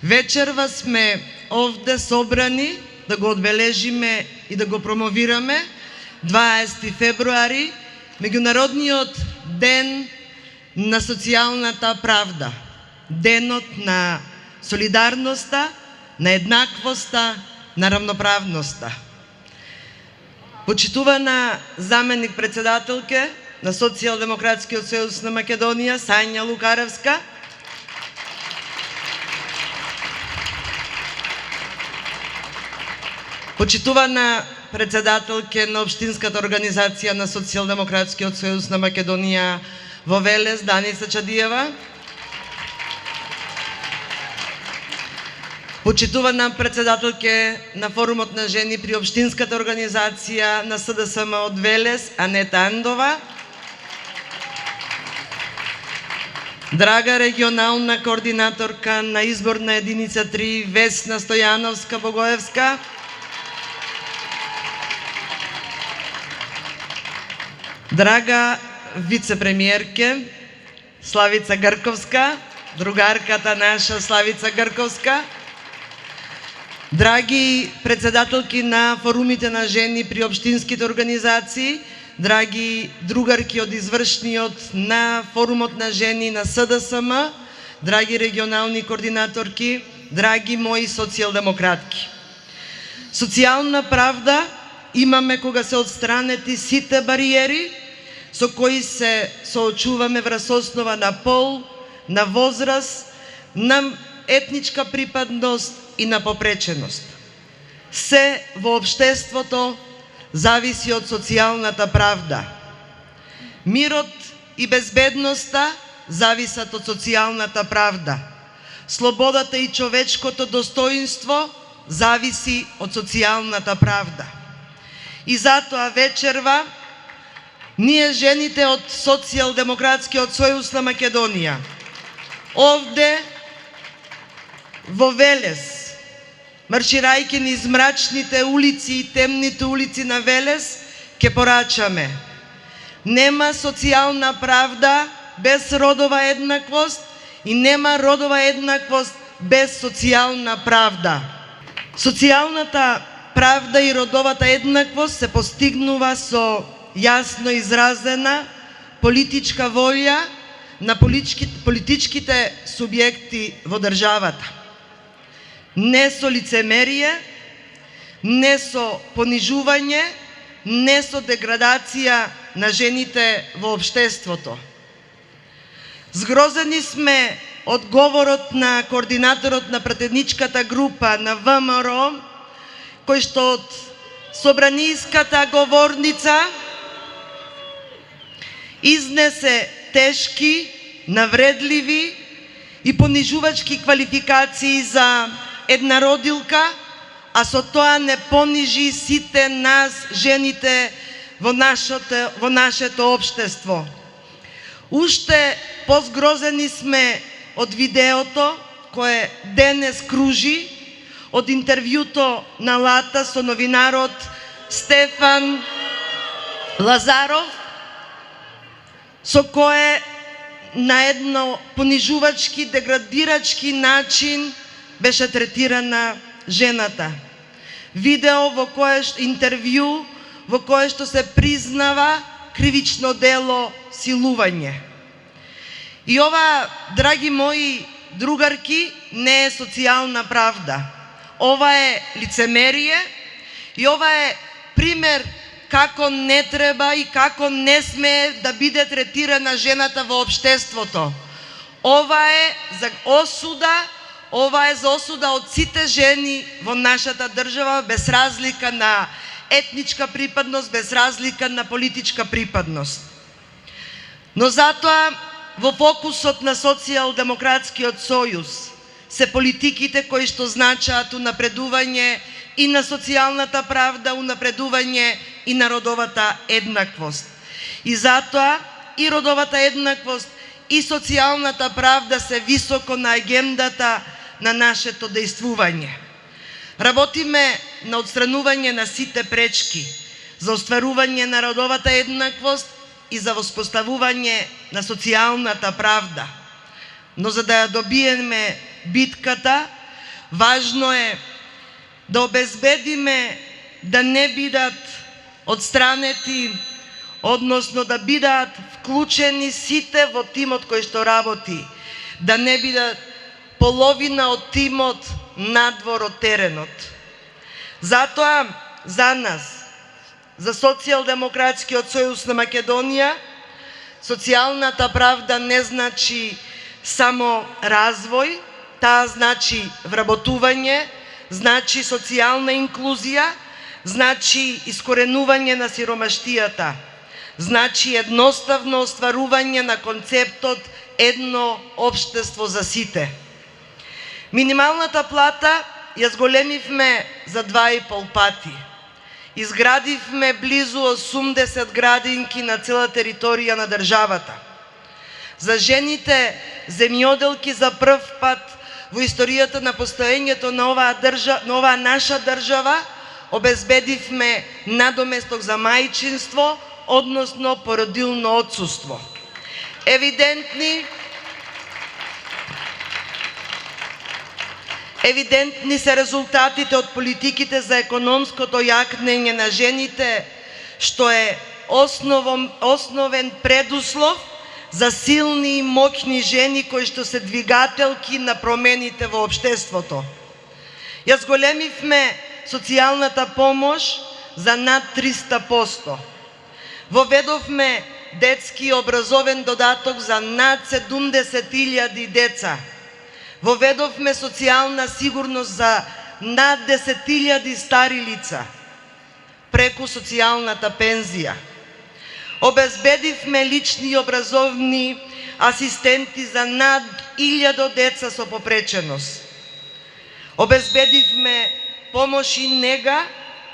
Вечерва сме овде собрани да го одбележиме и да го промовираме 20 февруари, Меѓународниот ден на социјалната правда, денот на солидарноста, на еднаквоста, на равноправноста. Почитувана заменик председателке на Социјалдемократскиот сојуз на Македонија Сања Лукаревска, почитувана председателке на Општинската организација на Социјалдемократскиот сојуз на Македонија во Велес Даница Чадиева, почитувана председателке на Форумот на жени при Општинската организација на СДСМ од Велес Анета Андова, драга регионална координаторка на изборна единица 3 Весна Стојановска Богоевска, драга вице-премиерке Славица Грковска, другарката наша Славица Грковска, драги председателки на форумите на жени при општинските организации, драги другарки од извршниот на форумот на жени на СДСМ, драги регионални координаторки, драги мои социјалдемократки. Социјална правда имаме кога се отстранети сите бариери со кои се соочуваме врз основа на пол, на возраст, на етничка припадност и на попреченост. Се во општеството зависи од социјалната правда. Мирот и безбедноста зависат од социјалната правда. Слободата и човечкото достоинство зависи од социјалната правда. И затоа вечерва ние жените од Социјалдемократскиот сојуз на Македонија овде во Велес, марширајќи низ мрачните улици и темните улици на Велес, ќе порачаме: нема социјална правда без родова еднаквост и нема родова еднаквост без социјална правда. Социјалната правда и родовата еднаквост се постигнува со јасно изразена политичка волја на политичките субјекти во државата. Не со лицемерие, не со понижување, не со деградација на жените во општеството. Згрозени сме од говорот на координаторот на пратедничката група на ВМРО, кој што од собранијската говорница изнесе тешки, навредливи и понижувачки квалификации за една родилка, а со тоа не понижи сите нас, жените, во нашето општество. Уште позгрозени сме од видеото кое денес кружи, од интервјуто на Лата со новинарот Стефан Лазаров, со кое на едно понижувачки, деградирачки начин беше третирана жената. Видео во кое интервју во кое што се признава кривично дело силување. И ова, драги мои другарки, не е социјална правда. Ова е лицемерие и ова е пример како не треба и како не смее да биде третирана жената во општеството. Ова е за осуда, од сите жени во нашата држава, без разлика на етничка припадност, без разлика на политичка припадност. Но затоа во фокусот на Социјалдемократскиот сојуз се политиките кои што значаат унапредување и на социјалната правда, унапредување и на родовата еднаквост. И затоа и родовата еднаквост и социјалната правда се високо на агендата на нашето дејствување. Работиме на отстранување на сите пречки за остварување на родовата еднаквост и за воспоставување на социјалната правда. Но за да ја добиеме битката, Важно е да обезбедиме да не бидат отстранети, односно да бидат вклучени сите во тимот кој што работи, да не бидат половина од тимот надвор од теренот. Затоа за нас, за Социјалдемократскиот сојуз на Македонија, социјалната правда не значи само развој, таа значи вработување, значи социјална инклузија, значи искоренување на сиромаштијата, значи едноставно остварување на концептот едно општество за сите. Минималната плата ја зголемивме за 2,5 пати. Изградивме близу 80 градинки на цела територија на државата. За жените земјоделки за прв пат во историјата на постоењето на оваа наша држава обезбедивме надоместок за мајчинство, односно породилно отсуство. Евидентни се резултатите од политиките за економското јакнење на жените, што е основен предуслов за силни и моќни жени кои што се двигателки на промените во општеството. Ја зголемивме социјалната помош за над 300%. Воведовме детски образовен додаток за над 70.000 деца. Воведовме социјална сигурност за над 10.000 стари лица преку социјалната пензија. Обезбедивме лични и образовни асистенти за над 1000 деца со попреченост. Обезбедивме помош и нега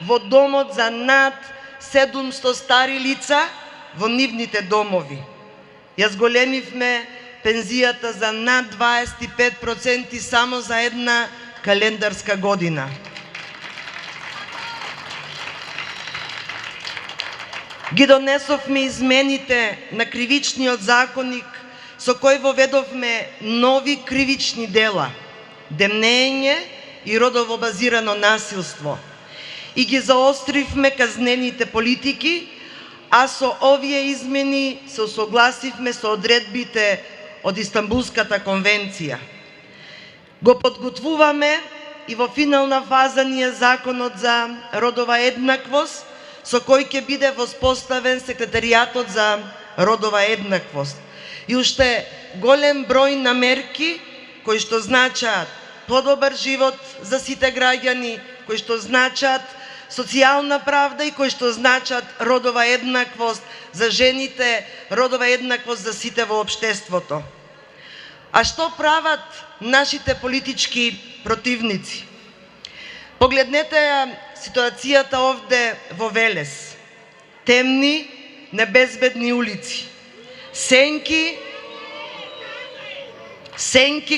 во домот за над 700 стари лица во нивните домови. Ја зголемивме пензијата за над 25% само за една календарска година. Ги донесовме измените на кривичниот законник со кој воведовме нови кривични дела, демнење и родово базирано насилство. И ги заостривме казнените политики, а со овие измени се усогласивме со одредбите од Истанбулската конвенција. Го подготвуваме и во финална фаза ни е законот за родова еднаквост, со кој ќе биде воспоставен секретаријатот за родова еднаквост. И уште голем број на мерки кои што значат подобар живот за сите граѓани, кои што значат социјална правда и кои што значат родова еднаквост за жените, родова еднаквост за сите во општеството. А што прават нашите политички противници? Погледнете ја ситуацијата овде во Велес. Темни, небезбедни улици. Сенки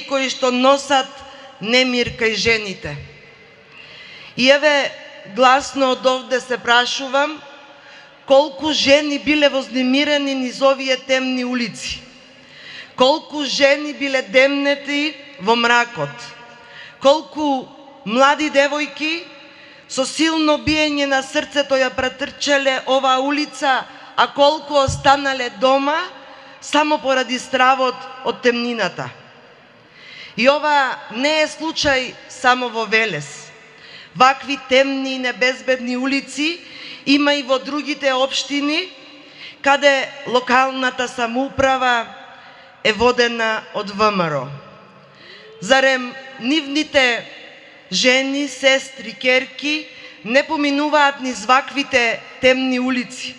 кои што носат немир кај жените. И еве гласно од овде се прашувам, колку жени биле вознемирени низ овие темни улици? Колку жени биле демнети во мракот? Колку млади девојки со силно биење на срцето ја претрчеле оваа улица, а колку останале дома само поради стравот од темнината? И ова не е случај само во Велес. Вакви темни и небезбедни улици има и во другите општини, каде локалната самоуправа е водена од ВМРО. Зарем нивните жени, сестри, ќерки не поминуваат низ ваквите темни улици?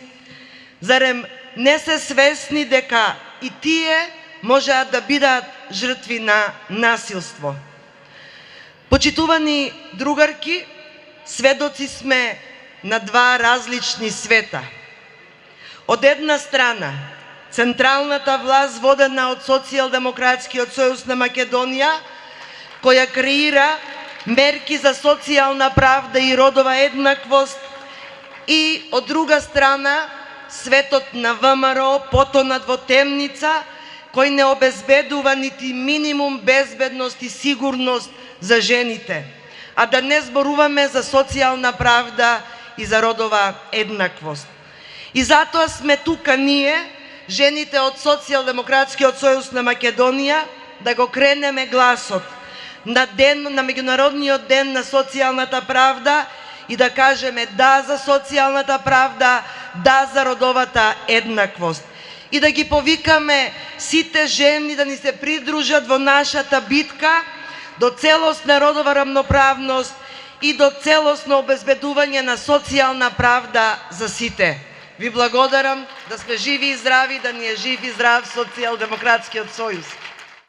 Зарем не се свесни дека и тие можеат да бидат жртви на насилство? Почитувани другарки, сведоци сме на два различни света. Од една страна, централната власт водена од Социјалдемократскиот сојуз на Македонија, која креира мерки за социјална правда и родова еднаквост, и од друга страна, светот на ВМРО, потонат во темница, кој не обезбедува нити минимум безбедност и сигурност за жените, а да не зборуваме за социјална правда и за родова еднаквост. И затоа сме тука ние, жените од Социјалдемократскиот сојуз на Македонија, да го кренеме гласот на меѓународниот ден на социјалната правда и да кажеме да за социјалната правда, да за родовата еднаквост. И да ги повикаме сите жени да ни се придружат во нашата битка до целосна родова рамноправност и до целосно обезбедување на социјална правда за сите. Ви благодарам, да сме живи и здрави, да ни е жив и здрав Социјалдемократскиот сојуз.